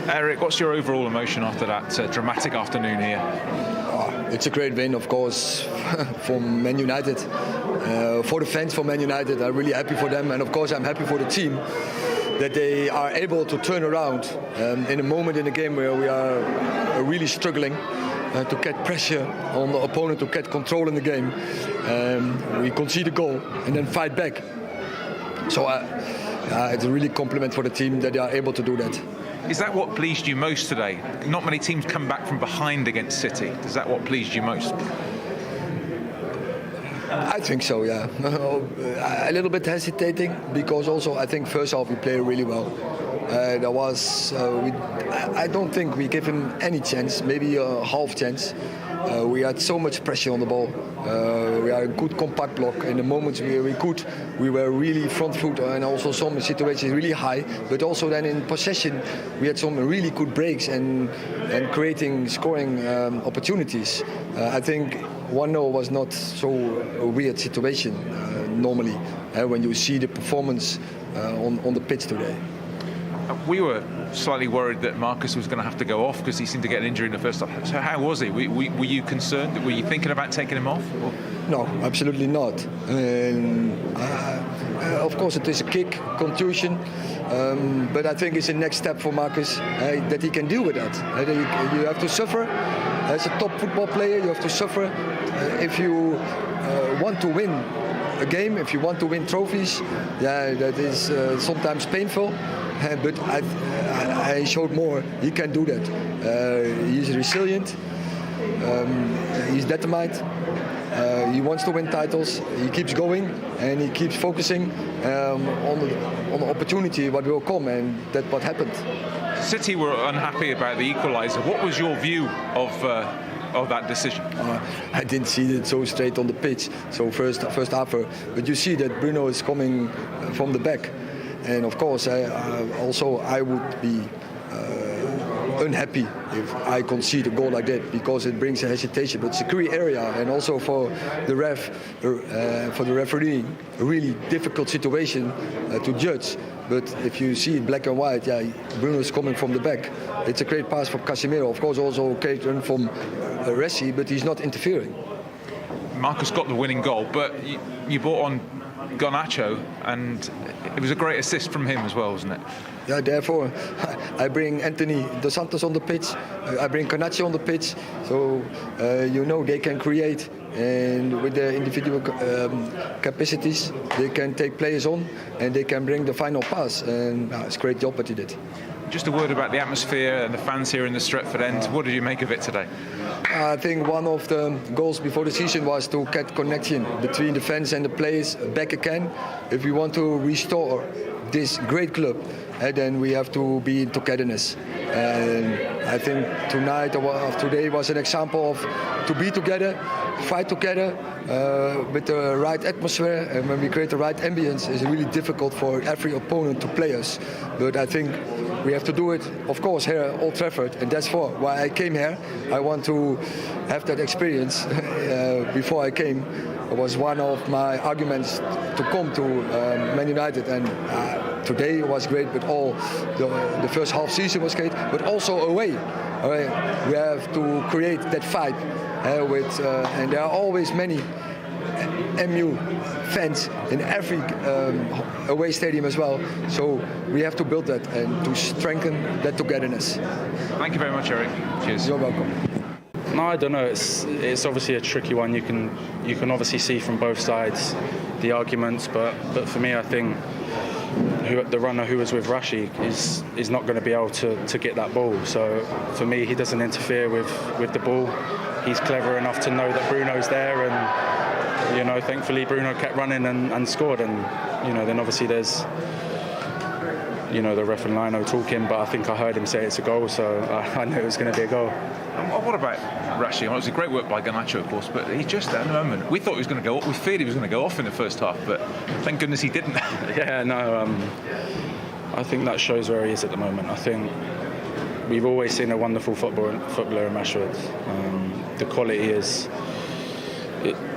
Eric, what's your overall emotion after that dramatic afternoon here? It's a great win, of course, for Man United. For the fans for Man United, I'm really happy for them. And of course, I'm happy for the team that they are able to turn around in a moment in the game where we are really struggling to get pressure on the opponent, to get control in the game. We concede a goal and then fight back. So it's a really compliment for the team that they are able to do that. Is that what pleased you most today? Not many teams come back from behind against City. Is that what pleased you most? I think so, yeah. A little bit hesitating because also I think first half we played really well. I don't think we gave him any chance, maybe a half chance. We had so much pressure on the ball. We had a good compact block. In the moments we could, we were really front foot and also some situations really high. But also then in possession, we had some really good breaks and creating scoring opportunities. I think 1-0 was not so a weird situation normally when you see the performance on the pitch today. We were slightly worried that Marcus was going to have to go off because he seemed to get an injury in the first half. So how was he? Were you concerned? Were you thinking about taking him off? Or? No, absolutely not. Of course, it is a kick, contusion, but I think it's the next step for Marcus that he can deal with that. You have to suffer. As a top football player, you have to suffer. If you want to win a game, if you want to win trophies, yeah, that is sometimes painful. But I showed more. He can do that. He's resilient. He's determined. He wants to win titles. He keeps going and he keeps focusing on the opportunity what will come, and that's what happened. City were unhappy about the equaliser. What was your view of that decision? I didn't see it so straight on the pitch. So first half, but you see that Bruno is coming from the back. And of course, I would be unhappy if I concede a goal like that because it brings a hesitation. But it's a grey area, and also for the referee, a really difficult situation to judge. But if you see it black and white, yeah, Bruno is coming from the back. It's a great pass from Casemiro. Of course, also a great run from Resi, but he's not interfering. Marcus got the winning goal, but you brought on Garnacho, and it was a great assist from him as well, wasn't it? Yeah, therefore I bring Anthony Dos Santos on the pitch, I bring Garnacho on the pitch, so they can create, and with their individual capacities they can take players on and they can bring the final pass, and it's a great job that he did. Just a word about the atmosphere and the fans here in the Stretford end. What did you make of it today? I think one of the goals before the season was to get connection between the fans and the players back again. If we want to restore this great club, then we have to be in togetherness. And I think today was an example of to be together, fight together with the right atmosphere. And when we create the right ambience, it's really difficult for every opponent to play us. But I think we have to do it, of course, here at Old Trafford, and that's why I came here. I want to have that experience. Before I came, it was one of my arguments to come to Man United, and today was great. But the first half season was great, but also away. We have to create that fight and there are always many MU fans in every away stadium as well. So we have to build that and to strengthen that togetherness. Thank you very much, Eric. Cheers. You're welcome. No, I don't know. It's obviously a tricky one. You can obviously see from both sides the arguments, but for me, I think the runner who was with Rashi is not going to be able to get that ball. So for me, he doesn't interfere with the ball. He's clever enough to know that Bruno's there, and thankfully Bruno kept running and scored. And then obviously there's the ref and Lino talking, but I think I heard him say it's a goal, so I knew it was going to be a goal. What about Rashi? It was a great work by Garnacho, of course, but he just at the moment we thought he was going to go. We feared he was going to go off in the first half, but thank goodness he didn't. Yeah, no. I think that shows where he is at the moment. I think we've always seen a wonderful footballer in Rashford. The quality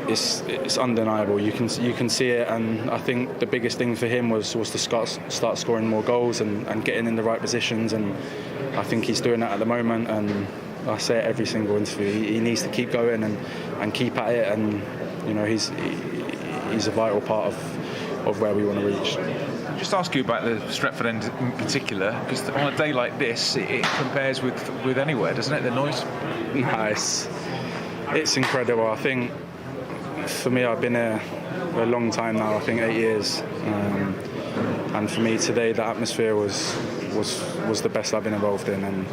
it's undeniable. You can see it, and I think the biggest thing for him was to start scoring more goals and getting in the right positions, and I think he's doing that at the moment, and I say it every single interview. He needs to keep going and keep at it, and you know he's a vital part of where we want to reach. Just ask you about the Stretford end in particular, because on a day like this, it compares with anywhere, doesn't it? The noise. Nice. It's incredible. I think for me, I've been here for a long time now. I think 8 years, and for me today, the atmosphere was the best I've been involved in. And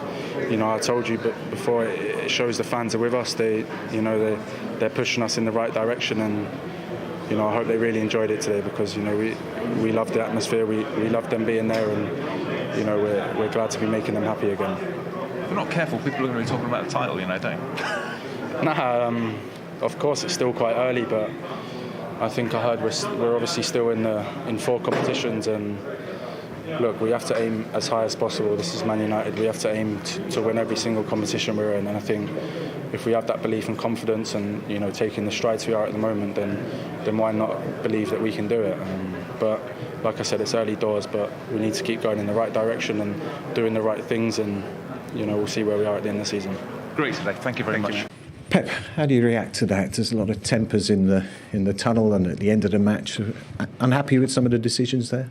you know, I told you before, it shows the fans are with us. They're pushing us in the right direction, and you know, I hope they really enjoyed it today, because you know we love the atmosphere. We love them being there, and you know we're glad to be making them happy again. If we're not careful, people are going to be talking about the title, you know, don't you? Nah, of course it's still quite early, but I think I heard we're obviously still in 4 competitions, and look, we have to aim as high as possible. This is Man United. We have to aim to win every single competition we're in, and I think if we have that belief and confidence, and you know, taking the strides we are at the moment, then why not believe that we can do it? But like I said, it's early doors, but we need to keep going in the right direction and doing the right things, and you know, we'll see where we are at the end of the season. Great today. Thank you very much. Pep, how do you react to that? There's a lot of tempers in the tunnel, and at the end of the match, unhappy with some of the decisions there?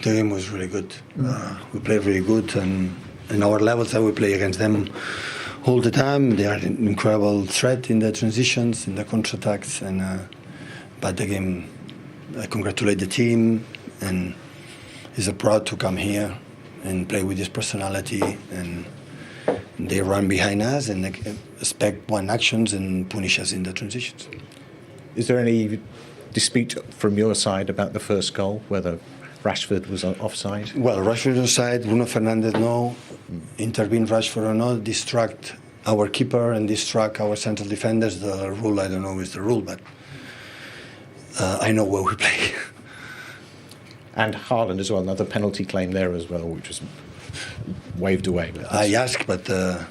The game was really good. We played really good, and in our levels that we play against them all the time. They are an incredible threat in the transitions, in the counterattacks, and but the game, I congratulate the team, and it's proud to come here and play with this personality, and they run behind us and expect one actions and punish us in the transitions. Is there any dispute from your side about the first goal, whether Rashford was offside? Well, Rashford was offside, Bruno Fernandes no, intervene Rashford or not, distract our keeper and distract our central defenders. The rule, I don't know is the rule, but I know where we play. And Haaland as well, another penalty claim there as well, which was waved away. I asked, but yeah,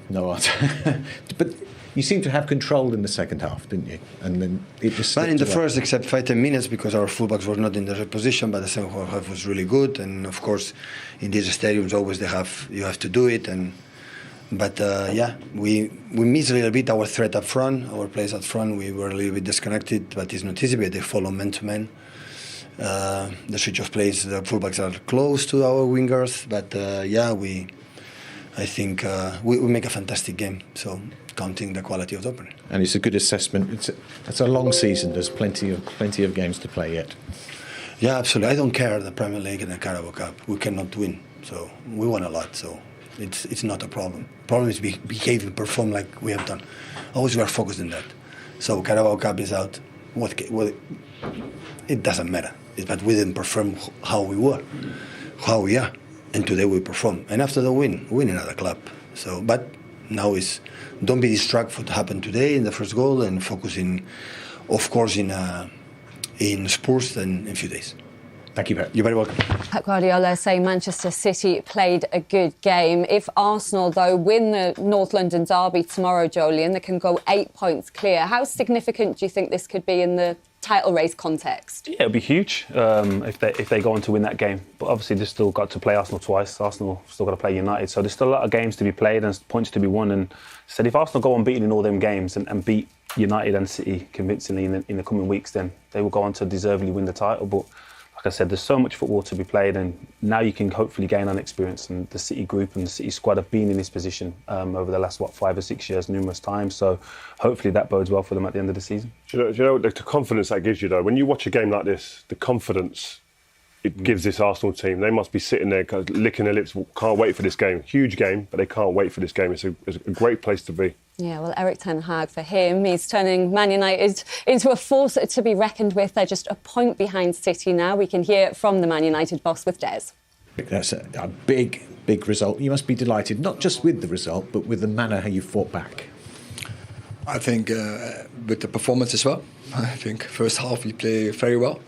no answer. But you seem to have control in the second half, didn't you? And then it just. But in the first, except 5-10 minutes, because our fullbacks were not in the right position. But the second half was really good, and of course, in these stadiums, always you have to do it. But we missed a little bit our threat up front, our players up front. We were a little bit disconnected, but it's not easy. But they follow man to man. The switch of plays, the fullbacks are close to our wingers, but I think we make a fantastic game. So counting the quality of the opponent. And it's a good assessment. It's a long season. There's plenty of games to play yet. Yeah, absolutely. I don't care the Premier League and the Carabao Cup. We cannot win, so we won a lot. So it's not a problem. The problem is behave and perform like we have done. Always we are focused on that. So Carabao Cup is out. It doesn't matter. But we didn't perform how we were, how we are, and today we perform. And after the win another club. So, but now is don't be distracted from what happened today in the first goal, and focusing, of course, in Spurs and in a few days. Thank you, Pep. You're very welcome. Pep Guardiola saying Manchester City played a good game. If Arsenal, though, win the North London derby tomorrow, Jolien, they can go 8 points clear. How significant do you think this could be in the title race context? Yeah, it'll be huge if they go on to win that game. But obviously, they've still got to play Arsenal twice. Arsenal still got to play United. So there's still a lot of games to be played and points to be won. And said if Arsenal go unbeaten in all them games and beat United and City convincingly in the coming weeks, then they will go on to deservedly win the title. But like I said, there's so much football to be played, and now you can hopefully gain on experience. And the City group and the City squad have been in this position over the last 5 or 6 years numerous times. So hopefully that bodes well for them at the end of the season. Do you know the confidence that gives you, though? When you watch a game like this, the confidence it gives this Arsenal team, they must be sitting there licking their lips, can't wait for this game. Huge game, but they can't wait for this game. It's a great place to be. Yeah, well, Erik ten Hag, for him, he's turning Man United into a force to be reckoned with. They're just a point behind City now. We can hear from the Man United boss with Des. That's a big result. You must be delighted, not just with the result, but with the manner how you fought back. I think with the performance as well. I think first half we play very well,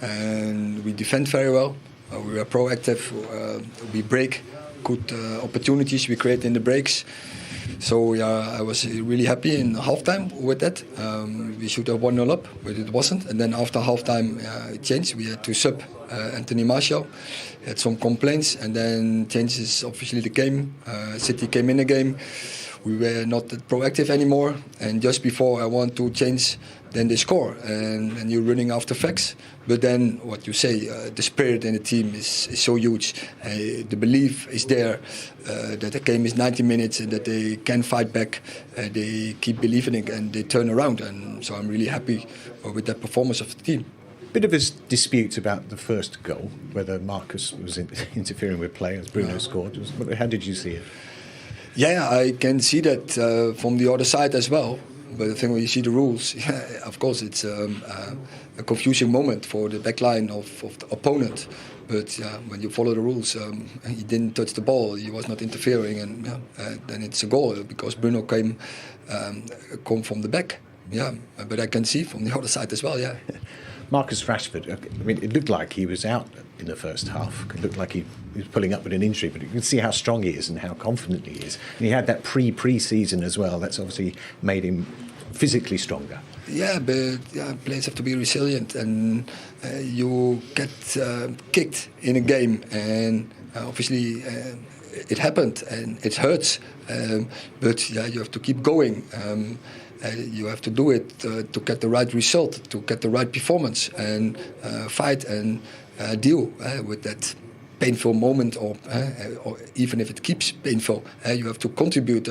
and we defend very well. We are proactive. We break good opportunities we create in the breaks. So I was really happy in halftime with that. We should have 1-0 up, but it wasn't. And then after halftime, it changed. We had to sub Anthony Martial. Had some complaints, and then changes obviously the game. City came in the game. We were not that proactive anymore, and just before I want to change, then they score, and you're running after facts. But then what you say, the spirit in the team is so huge. The belief is there that the game is 90 minutes and that they can fight back. They keep believing it and they turn around, and so I'm really happy with that performance of the team. Bit of a dispute about the first goal, whether Marcus was interfering with play as Bruno scored. How did you see it? Yeah, I can see that from the other side as well. But I think when you see the rules, of course, it's a confusing moment for the back line of the opponent. But when you follow the rules, he didn't touch the ball, he was not interfering, and then it's a goal because Bruno came from the back. Yeah, but I can see from the other side as well, yeah. Marcus Rashford, I mean, it looked like he was out in the first half. It looked like he was pulling up with an injury, but you can see how strong he is and how confident he is. And he had that pre-season as well. That's obviously made him physically stronger. Yeah, but players have to be resilient, and you get kicked in a game, and obviously it happened and it hurts. But yeah, you have to keep going. You have to do it to get the right result, to get the right performance, and fight and deal with that painful moment, or even if it keeps painful, you have to contribute.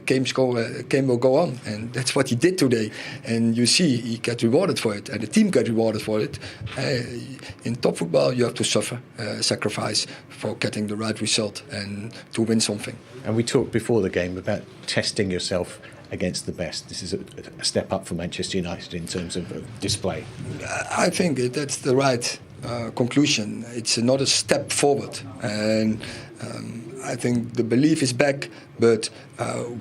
Game will go on, and that's what he did today. And you see, he got rewarded for it, and the team got rewarded for it. In top football, you have to suffer, sacrifice for getting the right result and to win something. And we talked before the game about testing yourself against the best. This is a step up for Manchester United in terms of display. I think that's the right conclusion. It's another step forward, and I think the belief is back, but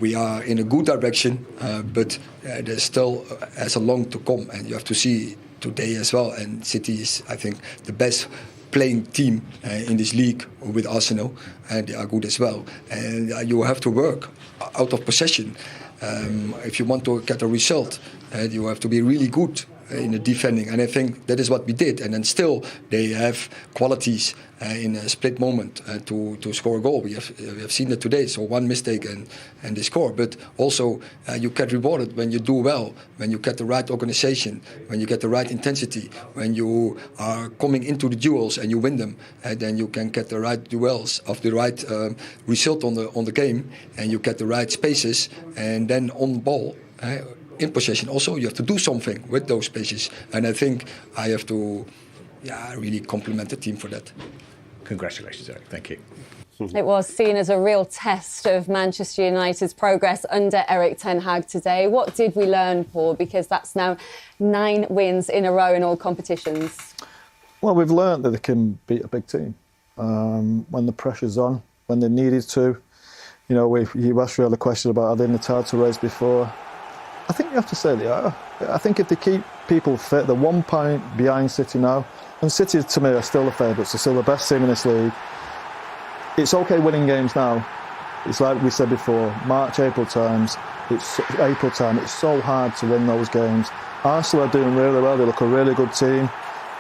we are in a good direction, but there's still has a long to come, and you have to see today as well. And City is, I think, the best playing team in this league with Arsenal, and they are good as well. And you have to work out of possession. If you want to get a result, you have to be really good in the defending, and I think that is what we did. And then still they have qualities in a split moment to score a goal. We have seen that today. So one mistake and they score. But also you get rewarded when you do well, when you get the right organization, when you get the right intensity, when you are coming into the duels and you win them. Then you can get the right duels of the right result on the game, and you get the right spaces, and then on ball. In possession also, you have to do something with those spaces, and I think I have to really compliment the team for that. Congratulations, Eric. Thank you. It was seen as a real test of Manchester United's progress under Erik ten Hag today. What did we learn, Paul? Because that's now 9 wins in a row in all competitions. Well, we've learned that they can beat a big team when the pressure's on, when they needed to. You know, you asked Real a question about are they in the title race before. I think you have to say they are. I think if they keep people fit, they're 1 point behind City now. And City, to me, are still the favourites. They're still the best team in this league. It's OK winning games now. It's like we said before, March, April time, it's so hard to win those games. Arsenal are doing really well. They look a really good team.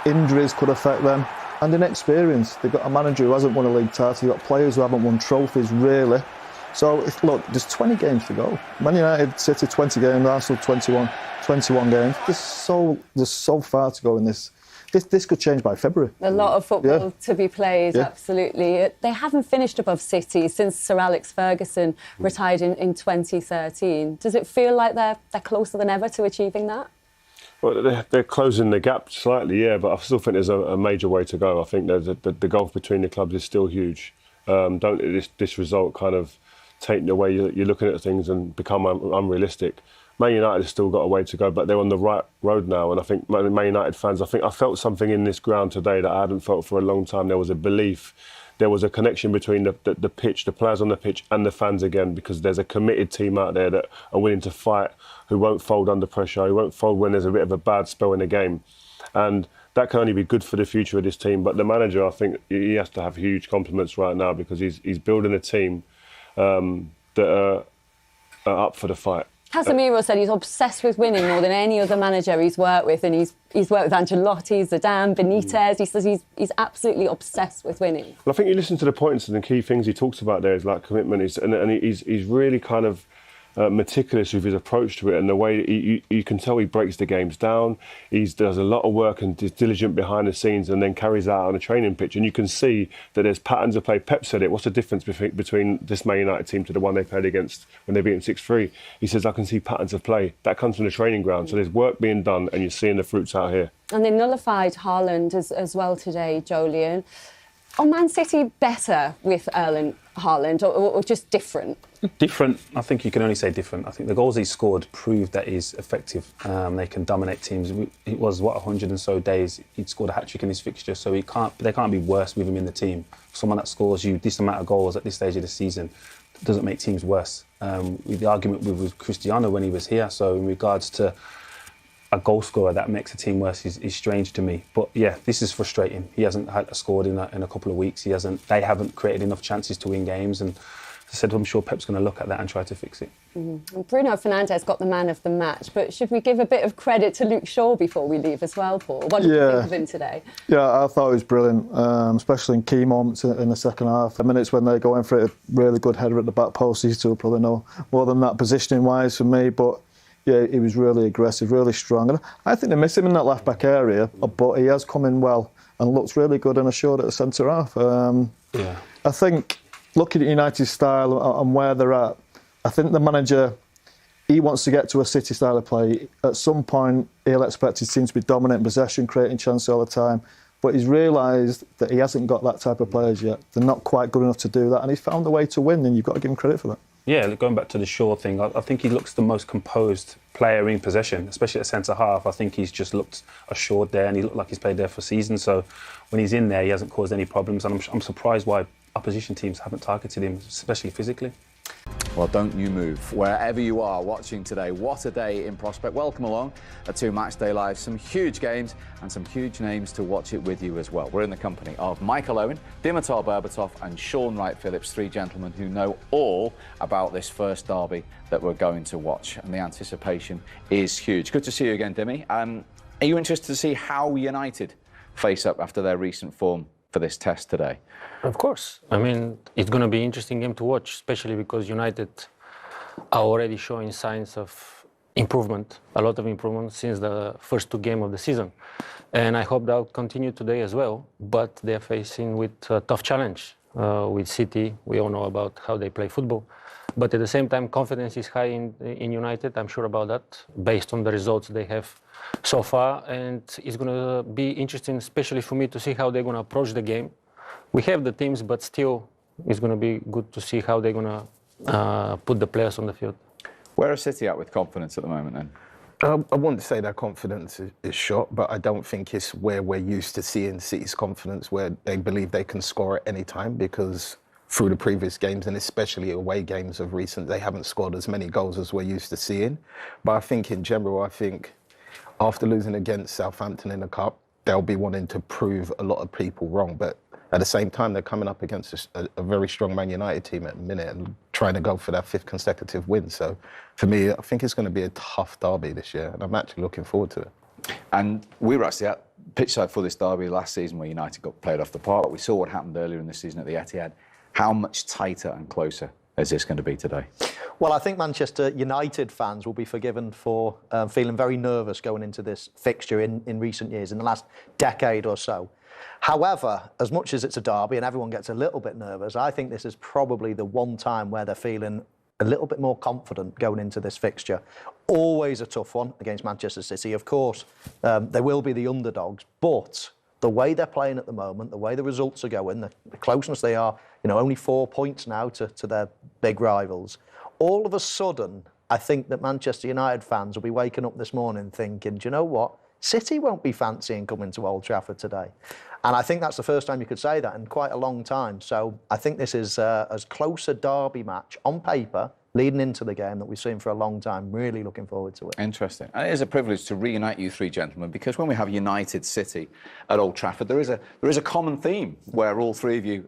Injuries could affect them. And inexperience. They've got a manager who hasn't won a league title. They've got players who haven't won trophies, really. So, look, there's 20 games to go. Man United, City, 20 games, Arsenal, 21 games. There's so far to go in this. This could change by February. A lot of football to be played, absolutely. They haven't finished above City since Sir Alex Ferguson retired in 2013. Does it feel like they're closer than ever to achieving that? Well, they're closing the gap slightly, yeah, but I still think there's a major way to go. I think the gulf between the clubs is still huge. Don't let this result kind of take the way you're looking at things and become unrealistic. Man United has still got a way to go, but they're on the right road now. And I think Man United fans, I felt something in this ground today that I hadn't felt for a long time. There was a belief, there was a connection between the pitch, the players on the pitch and the fans again, because there's a committed team out there that are willing to fight, who won't fold under pressure, who won't fold when there's a bit of a bad spell in the game. And that can only be good for the future of this team. But the manager, I think, he has to have huge compliments right now, because he's building a team that are up for the fight. Casemiro said he's obsessed with winning more than any other manager he's worked with, and he's worked with Ancelotti, Zidane, Benitez. He says he's absolutely obsessed with winning. Well, I think you listen to the points and the key things he talks about there is like commitment, and he's really kind of meticulous with his approach to it, and the way you can tell he breaks the games down. He does a lot of work and is diligent behind the scenes, and then carries out on a training pitch. And you can see that there's patterns of play. Pep said it. What's the difference between this Man United team to the one they played against when they beat them 6-3? He says, I can see patterns of play. That comes from the training ground. So there's work being done, and you're seeing the fruits out here. And they nullified Haaland as well today, Jolyon. Are Man City better with Erling Haaland or just different? Different. I think you can only say different. I think the goals he scored proved that he's effective. They can dominate teams. It was, 100 and so days he'd scored a hat-trick in his fixture, so they can't be worse with him in the team. Someone that scores you this amount of goals at this stage of the season doesn't make teams worse. The argument with Cristiano when he was here, so in regards to a goal scorer that makes a team worse is strange to me. But yeah, this is frustrating. He hasn't scored in a couple of weeks. They haven't created enough chances to win games, and as I said, I'm sure Pep's going to look at that and try to fix it. Mm-hmm. Bruno Fernandes got the man of the match, but should we give a bit of credit to Luke Shaw before we leave as well, Paul? What did you think of him today? Yeah, I thought he was brilliant, especially in key moments in the second half. The minutes when they go in for a really good header at the back post, these two will probably know more than that positioning-wise for me, but yeah, he was really aggressive, really strong. And I think they miss him in that left-back area, but he has come in well and looks really good and assured at the centre-half. I think, looking at United's style and where they're at, I think the manager, he wants to get to a City style of play. At some point, he'll expect his team to be dominant in possession, creating chances all the time. But he's realised that he hasn't got that type of players yet. They're not quite good enough to do that, and he's found a way to win, and you've got to give him credit for that. Yeah, going back to the Shaw thing, I think he looks the most composed player in possession, especially at centre-half. I think he's just looked assured there, and he looked like he's played there for seasons. So when he's in there, he hasn't caused any problems, and I'm surprised why opposition teams haven't targeted him, especially physically. Well, don't you move. Wherever you are watching today, what a day in prospect. Welcome along to Matchday Live. Some huge games and some huge names to watch it with you as well. We're in the company of Michael Owen, Dimitar Berbatov and Sean Wright-Phillips, three gentlemen who know all about this first derby that we're going to watch. And the anticipation is huge. Good to see you again, Dimmy. Are you interested to see how United face up after their recent form for this test today? Of course. I mean, it's going to be an interesting game to watch, especially because United are already showing signs of improvement, a lot of improvement since the first two games of the season. And I hope that'll continue today as well. But they're facing with a tough challenge with City. We all know about how they play football. But at the same time, confidence is high in United. I'm sure about that, based on the results they have so far. And it's going to be interesting, especially for me, to see how they're going to approach the game. We have the teams, but still, it's going to be good to see how they're going to put the players on the field. Where are City at with confidence at the moment, then? I wouldn't say their confidence is shot, but I don't think it's where we're used to seeing City's confidence, where they believe they can score at any time, because through the previous games, and especially away games of recent, they haven't scored as many goals as we're used to seeing. But I think in general, after losing against Southampton in the Cup, they'll be wanting to prove a lot of people wrong. But at the same time, they're coming up against a very strong Man United team at the minute and trying to go for that fifth consecutive win. So for me, I think it's going to be a tough derby this year, and I'm actually looking forward to it. And we were actually at pitchside for this derby last season where United got played off the park. We saw what happened earlier in the season at the Etihad. How much tighter and closer is this going to be today? Well, I think Manchester United fans will be forgiven for feeling very nervous going into this fixture in recent years, in the last decade or so. However, as much as it's a derby and everyone gets a little bit nervous, I think this is probably the one time where they're feeling a little bit more confident going into this fixture. Always a tough one against Manchester City. Of course, they will be the underdogs, but the way they're playing at the moment, the way the results are going, the closeness they are, only 4 points now to their big rivals. All of a sudden, I think that Manchester United fans will be waking up this morning thinking, do you know what? City won't be fancying coming to Old Trafford today. And I think that's the first time you could say that in quite a long time. So I think this is as close a derby match on paper, leading into the game that we've seen for a long time. Really looking forward to it. Interesting. And it is a privilege to reunite you three gentlemen, because when we have United City at Old Trafford, there is a common theme where all three of you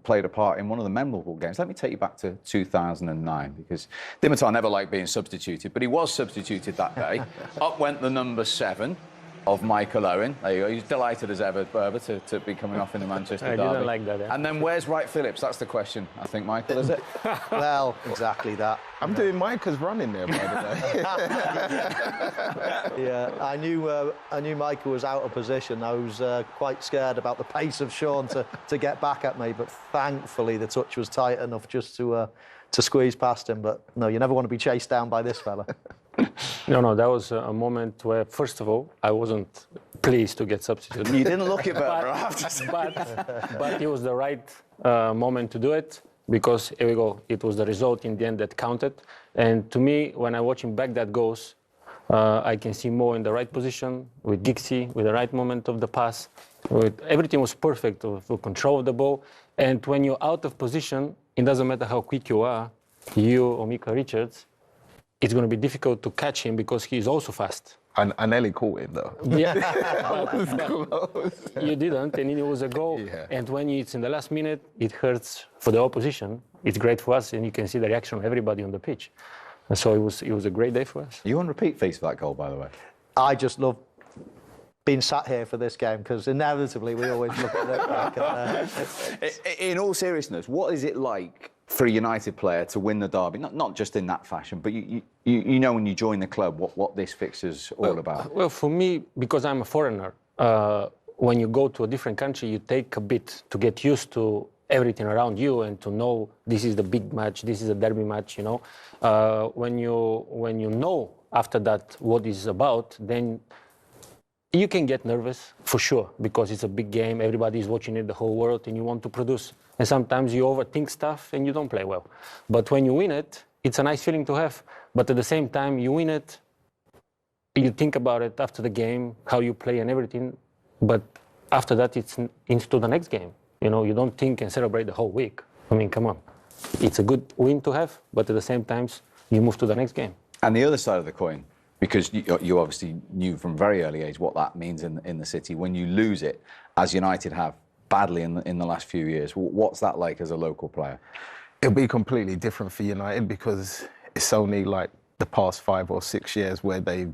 played a part in one of the memorable games. Let me take you back to 2009, because Dimitar never liked being substituted, but he was substituted that day. Up went the number 7 of Michael Owen. There you go. He's delighted as ever, Berber, to be coming off in the Manchester derby. I didn't like that. Yeah. And then where's Wright Phillips? That's the question, I think, Michael, is it? Well, exactly that. I'm doing Micah's running there, by the way. Yeah, I knew Michael was out of position. I was quite scared about the pace of Sean to get back at me, but thankfully the touch was tight enough just to squeeze past him. But no, you never want to be chased down by this fella. No, that was a moment where, first of all, I wasn't pleased to get substituted. You didn't look it, Berber, I have to say. But it was the right moment to do it, because here we go. It was the result in the end that counted. And to me, when I watch him back that goals, I can see Mo in the right position with Gixie, with the right moment of the pass. Everything was perfect for control of the ball. And when you're out of position, it doesn't matter how quick you are, you or Micah Richards, it's going to be difficult to catch him because he's also fast. And Ellie caught him, though. Yeah, you didn't, and it was a goal. Yeah. And when it's in the last minute, it hurts for the opposition. It's great for us, and you can see the reaction of everybody on the pitch. And so it was a great day for us. You on repeat feast for that goal, by the way? I just love being sat here for this game, because inevitably we always look at it. In all seriousness, what is it like for a United player to win the derby? Not just in that fashion, but you know when you join the club what this fixture's all about. Well, for me, because I'm a foreigner, when you go to a different country, you take a bit to get used to everything around you and to know this is the big match, this is a derby match. You know, when you know after that what it's about, then you can get nervous for sure, because it's a big game. Everybody is watching it, the whole world, and you want to produce. And sometimes you overthink stuff and you don't play well. But when you win it, it's a nice feeling to have. But at the same time, you win it, you think about it after the game, how you play and everything. But after that, it's into the next game. You know, you don't think and celebrate the whole week. I mean, come on. It's a good win to have, but at the same time, you move to the next game. And the other side of the coin, because you obviously knew from very early age what that means in the city. When you lose it, as United have badly in the last few years, what's that like as a local player? It'll be completely different for United, because it's only like the past 5 or 6 years where they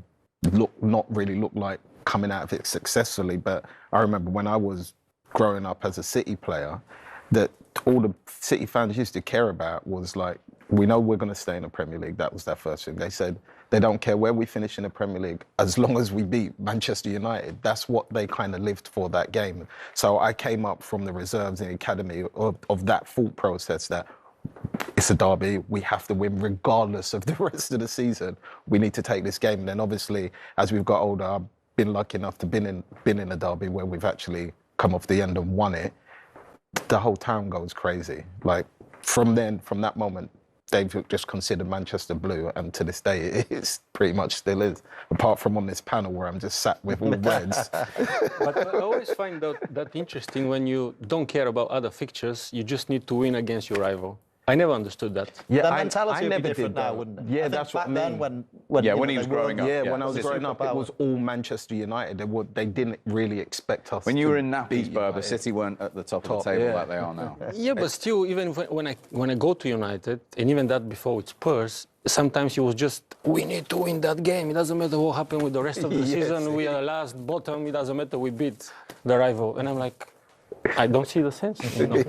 not really look like coming out of it successfully. But I remember when I was growing up as a City player, that all the City fans used to care about was like, we know we're going to stay in the Premier League. That was their first thing. They said they don't care where we finish in the Premier League as long as we beat Manchester United. That's what they kind of lived for, that game. So I came up from the reserves in the academy of that thought process that it's a derby, we have to win regardless of the rest of the season. We need to take this game. And then obviously, as we've got older, I've been lucky enough to been in a derby where we've actually come off the end and won it. The whole town goes crazy. Like from that moment, they've just considered Manchester blue, and to this day, it pretty much still is. Apart from on this panel where I'm just sat with all reds. But I always find that interesting when you don't care about other fixtures, you just need to win against your rival. I never understood that. Yeah, the mentality would be different now, wouldn't it? Yeah, that's what I mean. Back then, when he was growing up. Yeah, when I was growing up, it was all Manchester United. They didn't really expect us. When you were in nappies, Berber, City weren't at the top of the table like they are now. Yeah, but still, even when I go to United, and even that before with Spurs, sometimes it was just, we need to win that game. It doesn't matter what happened with the rest of the season. We are last, bottom. It doesn't matter. We beat the rival. And I'm like, I don't see the sense. You know?